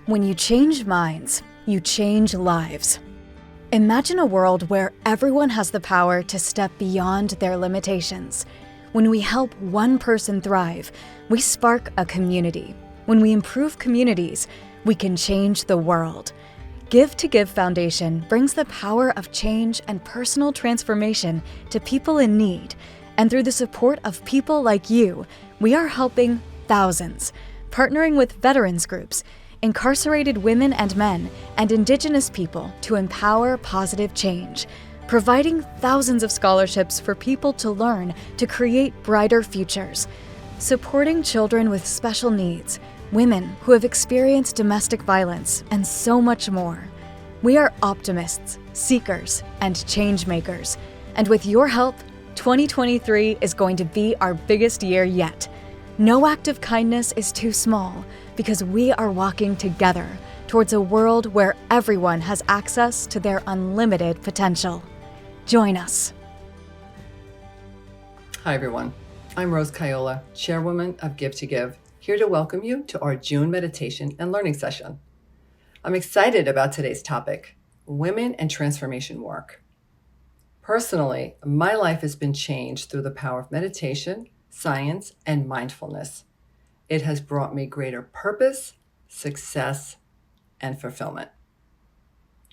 When you change minds, you change lives. Imagine a world where everyone has the power to step beyond their limitations. When we help one person thrive, we spark a community. When we improve communities, we can change the world. Give to Give Foundation brings the power of change and personal transformation to people in need. And through the support of people like you, we are helping thousands, partnering with veterans groups, incarcerated women and men, and Indigenous people to empower positive change, providing thousands of scholarships for people to learn to create brighter futures, supporting children with special needs, women who have experienced domestic violence, and so much more. We are optimists, seekers, and change makers. And with your help, 2023 is going to be our biggest year yet. No act of kindness is too small, because we are walking together towards a world where everyone has access to their unlimited potential. Join us. Hi, everyone. I'm Rose Kayola, Chairwoman of Give to Give, here to welcome you to our June meditation and learning session. I'm excited about today's topic, women and transformation work. Personally, my life has been changed through the power of meditation, science, and mindfulness. It has brought me greater purpose, success, and fulfillment.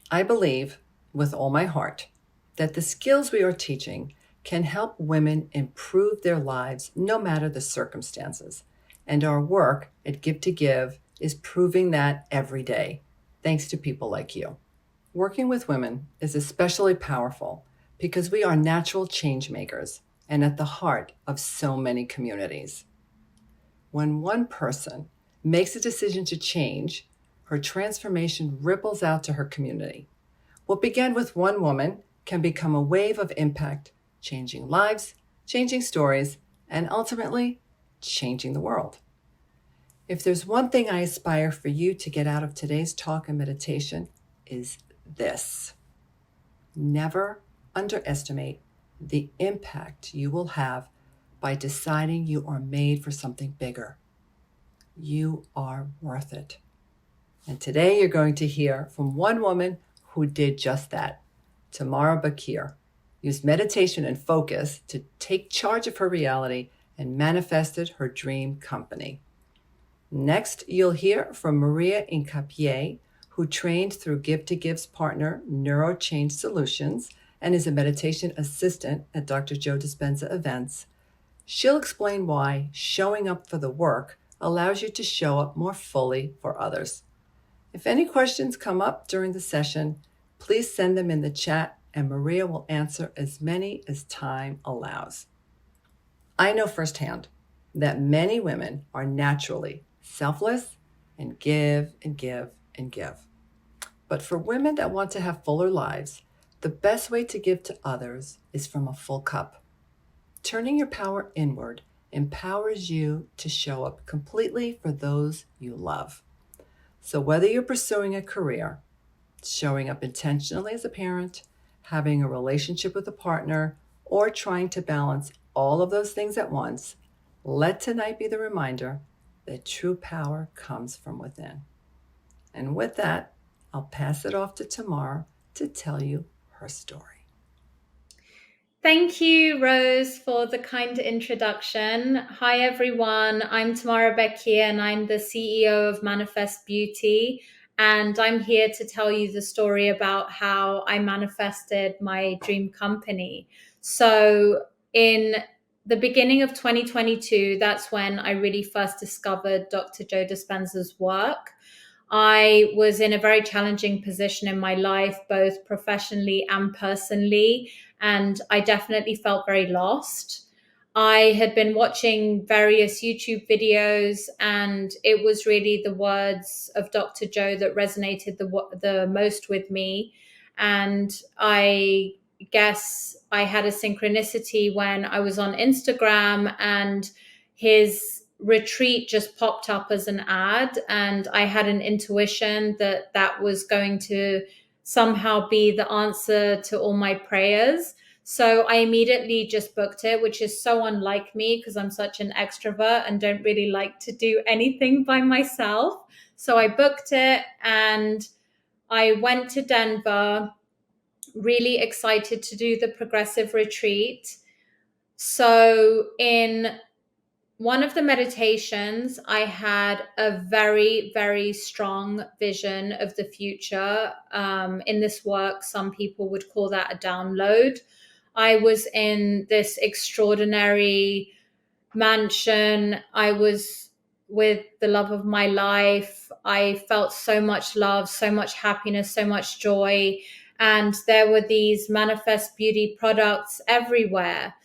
I believe with all my heart that the skills we are teaching can help women improve their lives no matter the circumstances. And our work at Give to Give is proving that every day, thanks to people like you. Working with women is especially powerful because we are natural change makers and at the heart of so many communities. When one person makes a decision to change, her transformation ripples out to her community. What began with one woman can become a wave of impact, changing lives, changing stories, and ultimately changing the world. If there's one thing I aspire for you to get out of today's talk and meditation is this: never underestimate the impact you will have by deciding you are made for something bigger. You are worth it. And today you're going to hear from one woman who did just that. Tamara Bakir used meditation and focus to take charge of her reality and manifested her dream company. Next, you'll hear from Maria Incapié, who trained through Give to Give's partner, Neuro Change Solutions, and is a meditation assistant at Dr. Joe Dispenza events. She'll explain why showing up for the work allows you to show up more fully for others. If any questions come up during the session, please send them in the chat and Maria will answer as many as time allows. I know firsthand that many women are naturally selfless and give and give and give. But for women that want to have fuller lives, the best way to give to others is from a full cup. Turning your power inward empowers you to show up completely for those you love. So whether you're pursuing a career, showing up intentionally as a parent, having a relationship with a partner, or trying to balance all of those things at once, let tonight be the reminder that true power comes from within. And with that, I'll pass it off to Tamara to tell you her story. Thank you, Rose, for the kind introduction. Hi, everyone. I'm Tamara Bekir, and I'm the CEO of Manifest Beauty. And I'm here to tell you the story about how I manifested my dream company. So in the beginning of 2022, that's when I really first discovered Dr. Joe Dispenza's work. I was in a very challenging position in my life, both professionally and personally, and I definitely felt very lost. I had been watching various YouTube videos, and it was really the words of Dr. Joe that resonated the most with me. And I guess I had a synchronicity when I was on Instagram and his retreat just popped up as an ad, and I had an intuition that that was going to somehow be the answer to all my prayers. So I immediately just booked it, which is so unlike me because I'm such an extrovert and don't really like to do anything by myself. So I booked it and I went to Denver, really excited to do the progressive retreat. So in one of the meditations, I had a very, very strong vision of the future. In this work, some people would call that a download. I was in this extraordinary mansion. I was with the love of my life. I felt so much love, so much happiness, so much joy. And there were these manifest beauty products everywhere.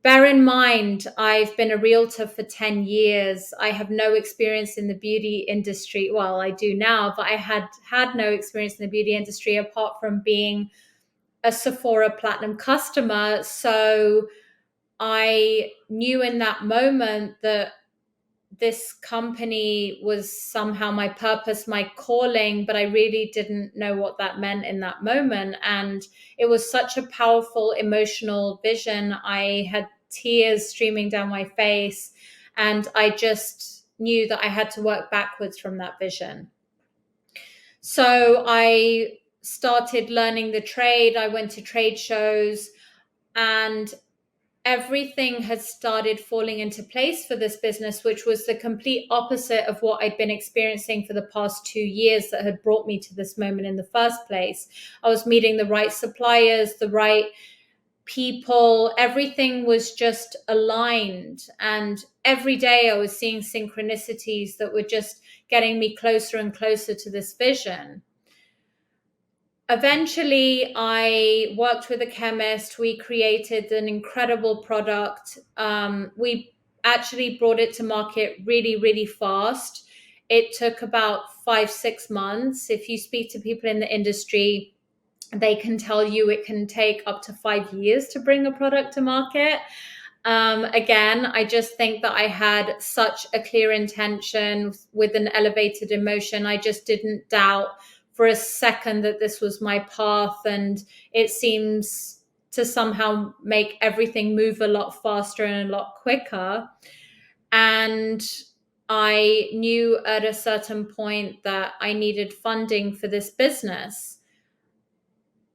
Bear in mind, I've been a realtor for 10 years. I have no experience in the beauty industry. Well, I do now, but I had no experience in the beauty industry apart from being a Sephora Platinum customer. So I knew in that moment that this company was somehow my purpose, my calling, but I really didn't know what that meant in that moment. And it was such a powerful emotional vision. I had tears streaming down my face, and I just knew that I had to work backwards from that vision. So I started learning the trade. I went to trade shows, and everything had started falling into place for this business, which was the complete opposite of what I'd been experiencing for the past 2 years that had brought me to this moment in the first place. I was meeting the right suppliers, the right people. Everything was just aligned. And every day I was seeing synchronicities that were just getting me closer and closer to this vision. Eventually, I worked with a chemist. We created an incredible product. We actually brought it to market really, really fast. It took about 5, 6 months. If you speak to people in the industry, they can tell you it can take up to 5 years to bring a product to market. Again, I just think that I had such a clear intention with an elevated emotion. I just didn't doubt for a second that this was my path, and it seems to somehow make everything move a lot faster and a lot quicker. And I knew at a certain point that I needed funding for this business.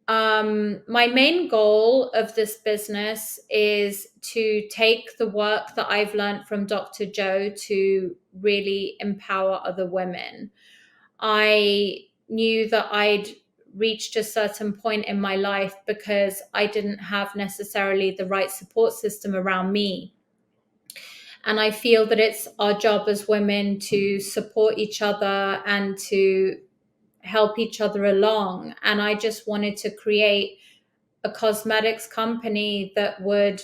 My main goal of this business is to take the work that I've learned from Dr. Joe to really empower other women. I knew that I'd reached a certain point in my life because I didn't have necessarily the right support system around me. And I feel that it's our job as women to support each other and to help each other along. And I just wanted to create a cosmetics company that would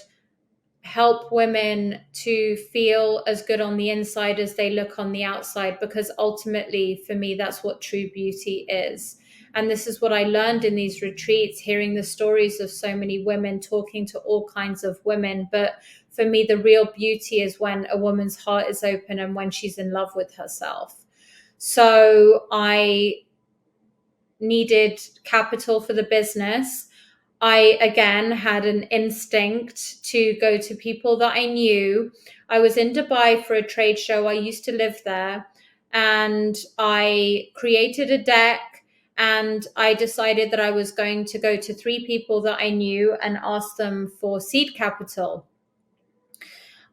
help women to feel as good on the inside as they look on the outside, because ultimately for me that's what true beauty is. And this is what I learned in these retreats, hearing the stories of so many women, talking to all kinds of women. But for me, the real beauty is when a woman's heart is open and when she's in love with herself. So I needed capital for the business. I, again, had an instinct to go to people that I knew. I was in Dubai for a trade show. I used to live there. And I created a deck, and I decided that I was going to go to 3 people that I knew and ask them for seed capital.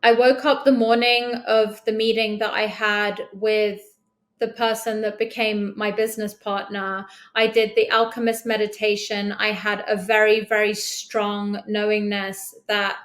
I woke up the morning of the meeting that I had with the person that became my business partner. I did the alchemist meditation. I had a very, very strong knowingness that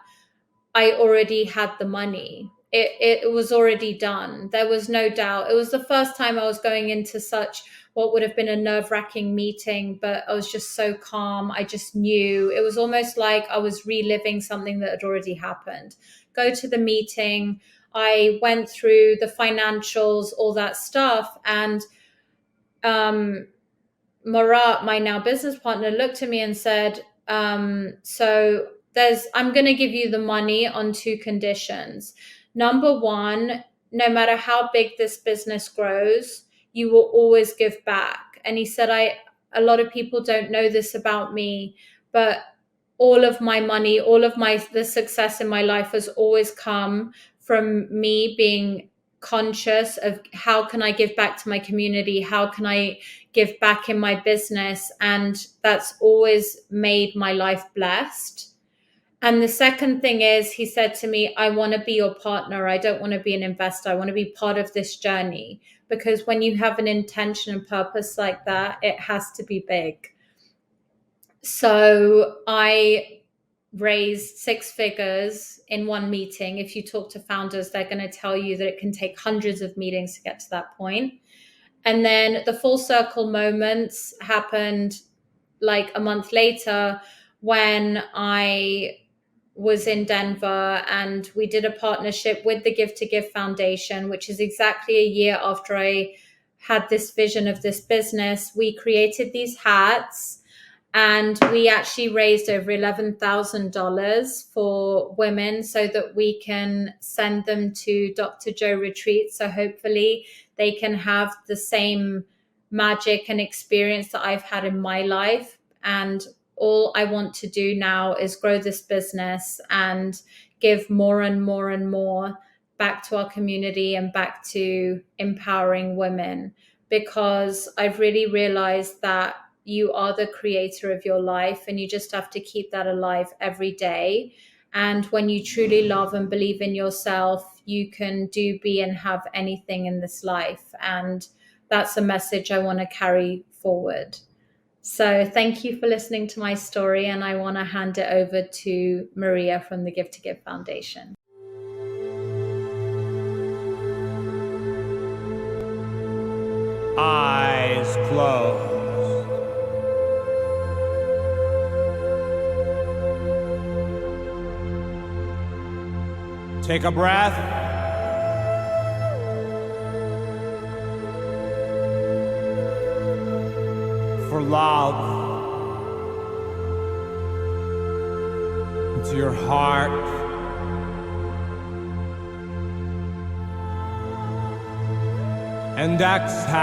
I already had the money. It was already done. There was no doubt. It was the first time I was going into such what would have been a nerve-wracking meeting, but I was just so calm. I just knew. It was almost like I was reliving something that had already happened. Go to the meeting. I went through the financials, all that stuff. And Marat, my now business partner, looked at me and said, so I'm going to give you the money on 2 conditions. Number one, no matter how big this business grows, you will always give back. And he said, a lot of people don't know this about me, but all of my money, the success in my life has always come from me being conscious of how can I give back to my community? How can I give back in my business? And that's always made my life blessed. And the second thing is, he said to me, I want to be your partner. I don't want to be an investor. I want to be part of this journey. Because when you have an intention and purpose like that, it has to be big. So I raised 6 figures in one meeting. If you talk to founders, they're going to tell you that it can take hundreds of meetings to get to that point. And then the full circle moments happened like a month later when I was in Denver and we did a partnership with the Give to Give Foundation, which is exactly a year after I had this vision of this business. We created these hats and we actually raised over $11,000 for women so that we can send them to Dr. Joe retreats. So hopefully they can have the same magic and experience that I've had in my life. And all I want to do now is grow this business and give more and more and more back to our community and back to empowering women, because I've really realized that you are the creator of your life and you just have to keep that alive every day. And when you truly love and believe in yourself, you can do, be, and have anything in this life. And that's a message I want to carry forward. So thank you for listening to my story. And I want to hand it over to Maria from the Give to Give Foundation. Eyes closed. Take a breath. For love into your heart. And exhale.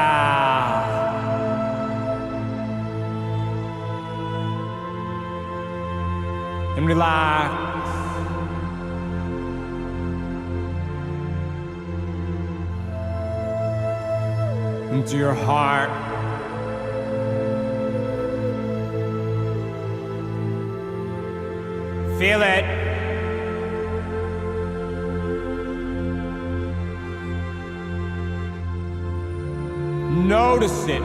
And relax. Into your heart. Feel it. Notice it.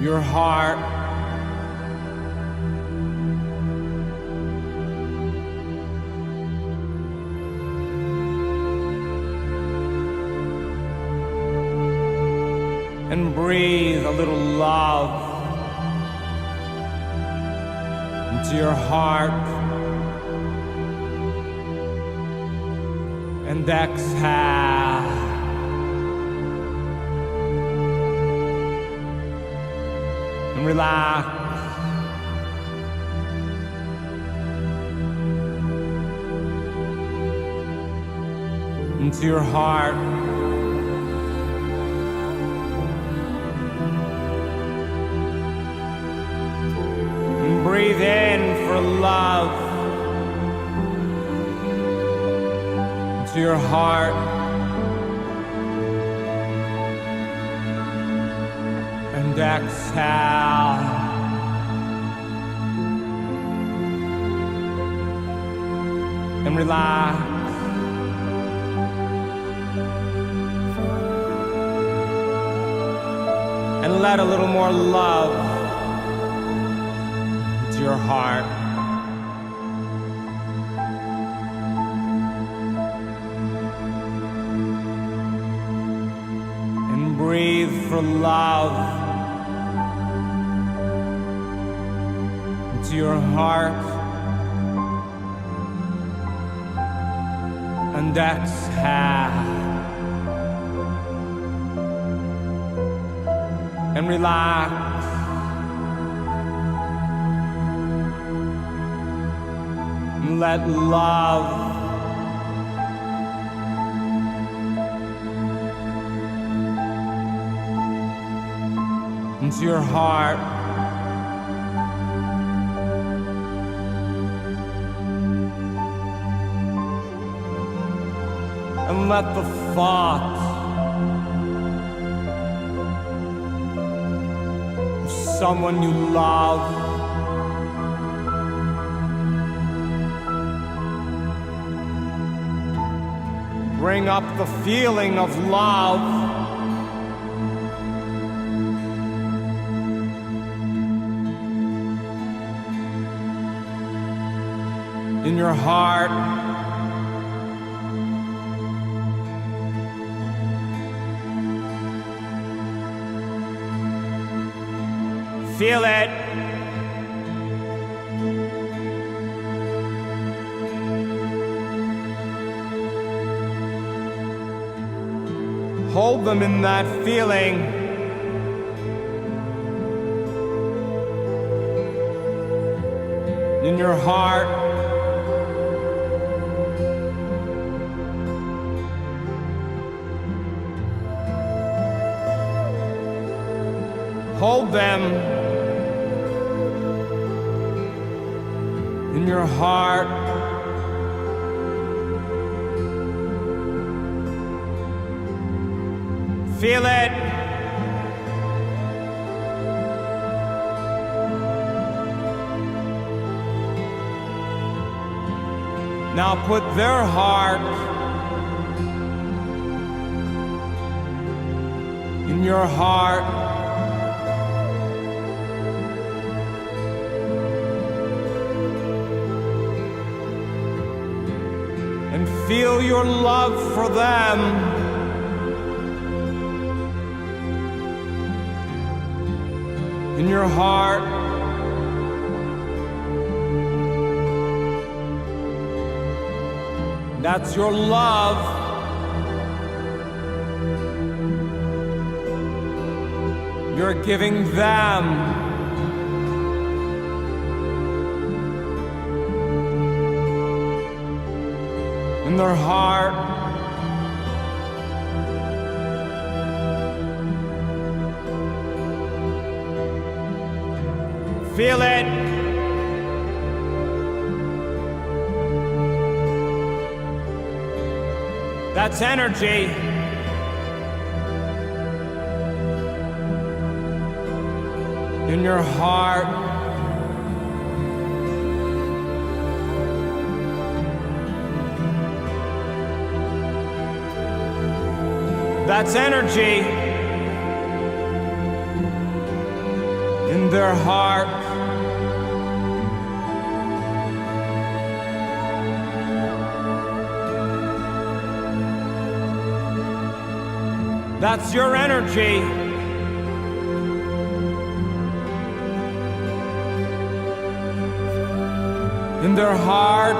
Your heart. And breathe a little love into your heart. And exhale. And relax. Into your heart. And breathe in for love. To your heart. And exhale. And relax. And let a little more love to your heart. Breathe for love into your heart. And exhale. And relax. And let love into your heart. And let the thought of someone you love bring up the feeling of love. In your heart. Feel it. Hold them in that feeling. In your heart. Hold them in your heart. Feel it. Now put their heart in your heart. And feel your love for them. In your heart. That's your love. You're giving them. In their heart. Feel it. That's energy. In your heart. That's energy. In their heart. That's your energy. In their heart.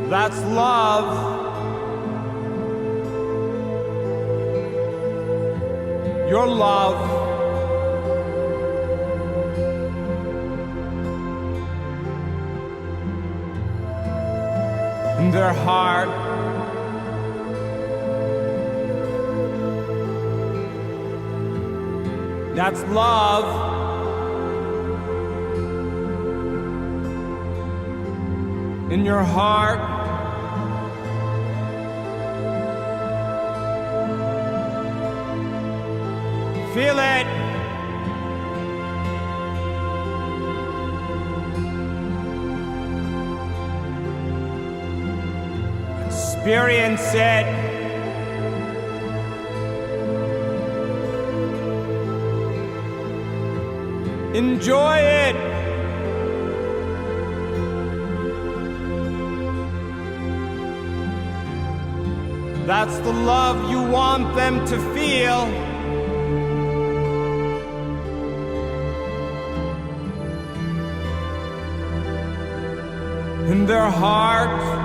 That's love. Your love. In their heart. That's love. In your heart. Feel it. Experience it. Enjoy it. That's the love you want them to feel. In their heart.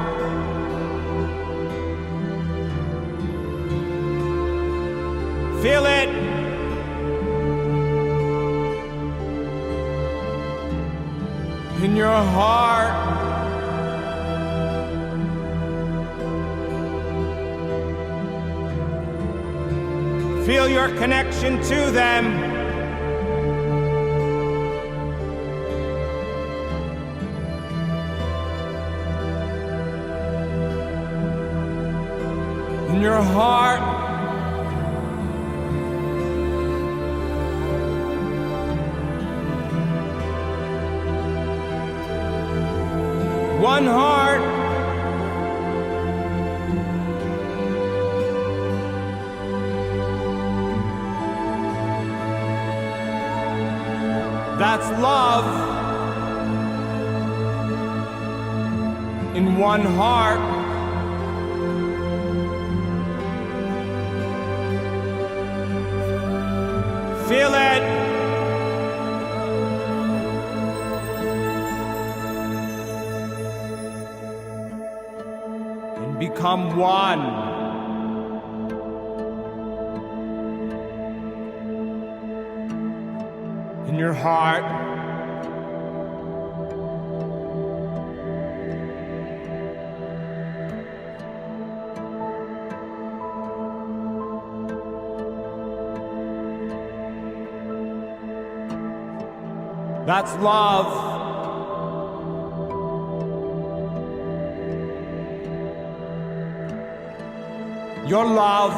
Feel it. In your heart. Feel your connection to them. In your heart, one heart, that's love. In one heart, feel it. And become one. In your heart. That's love. Your love.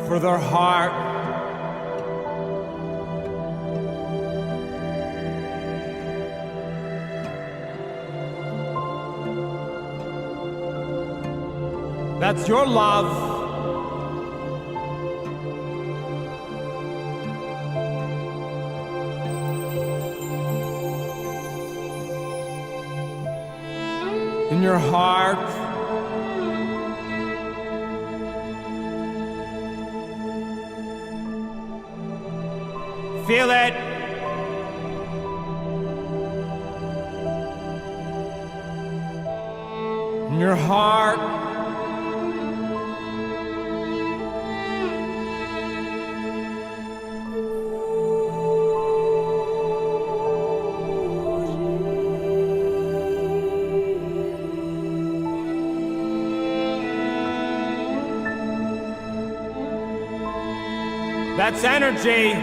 For their heart. That's your love. In your heart, feel it. In your heart, that's energy.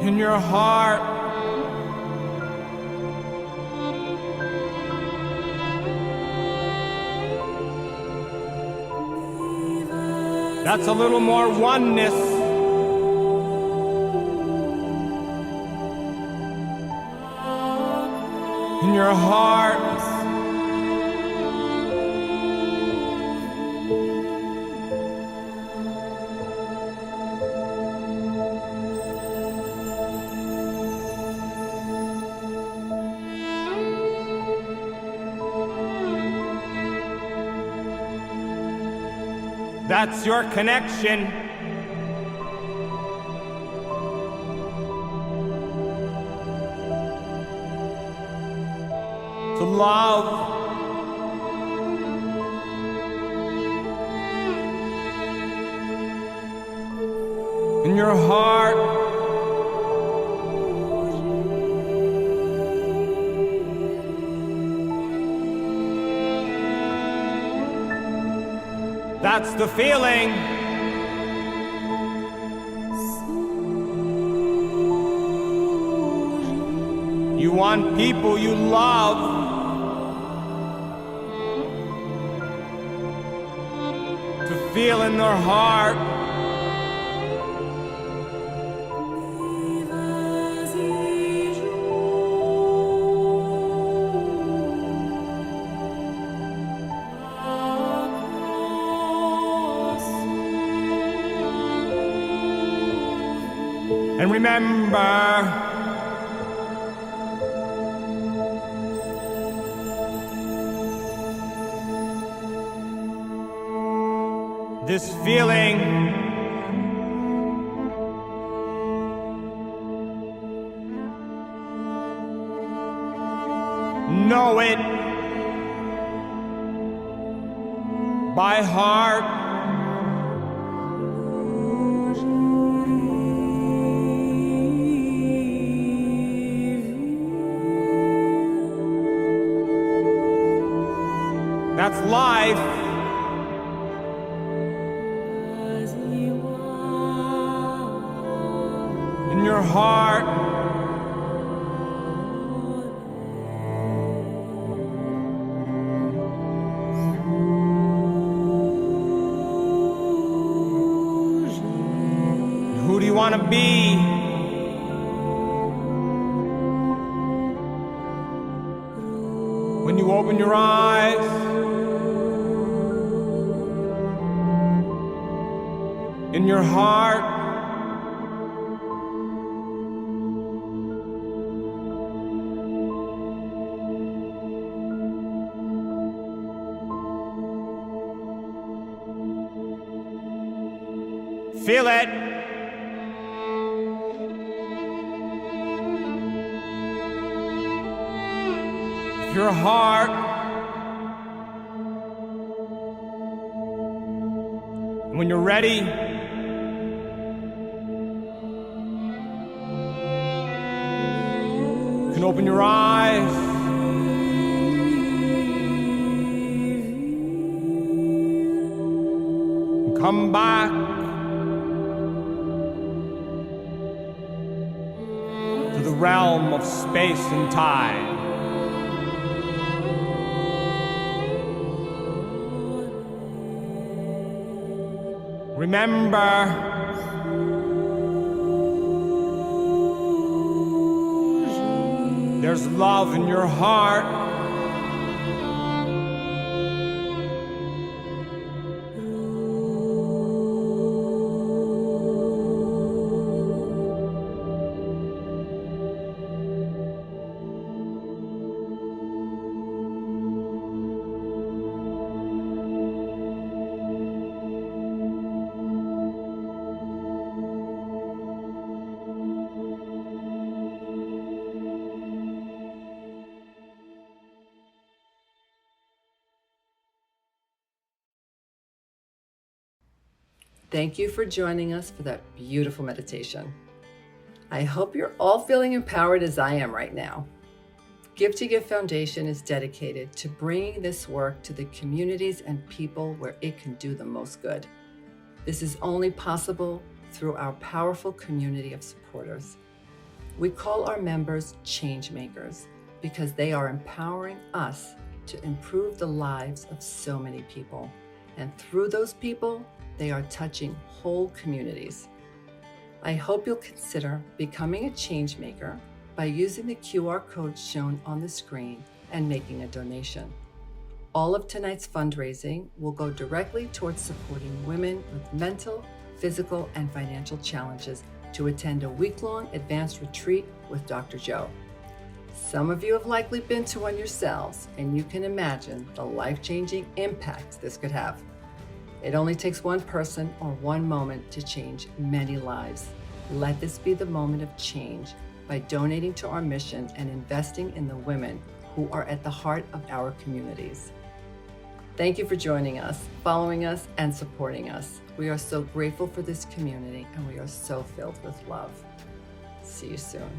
In your heart. That's a little more oneness. In your heart. That's your connection. To love. In your heart. That's the feeling. You want people you love to feel in their heart. And remember, this feeling know it by heart. That's life. In your heart. Who do you want to be? When you open your eyes, in your heart, feel it. Your heart. And when you're ready, you can open your eyes. And come back to the realm of space and time. Remember, there's love in your heart. Thank you for joining us for that beautiful meditation. I hope you're all feeling empowered as I am right now. Give to Give Foundation is dedicated to bringing this work to the communities and people where it can do the most good. This is only possible through our powerful community of supporters. We call our members change makers because they are empowering us to improve the lives of so many people. And through those people, they are touching whole communities. I hope you'll consider becoming a change maker by using the QR code shown on the screen and making a donation. All of tonight's fundraising will go directly towards supporting women with mental, physical, and financial challenges to attend a week-long advanced retreat with Dr. Joe. Some of you have likely been to one yourselves, and you can imagine the life-changing impact this could have. It only takes one person or one moment to change many lives. Let this be the moment of change by donating to our mission and investing in the women who are at the heart of our communities. Thank you for joining us, following us, and supporting us. We are so grateful for this community, and we are so filled with love. See you soon.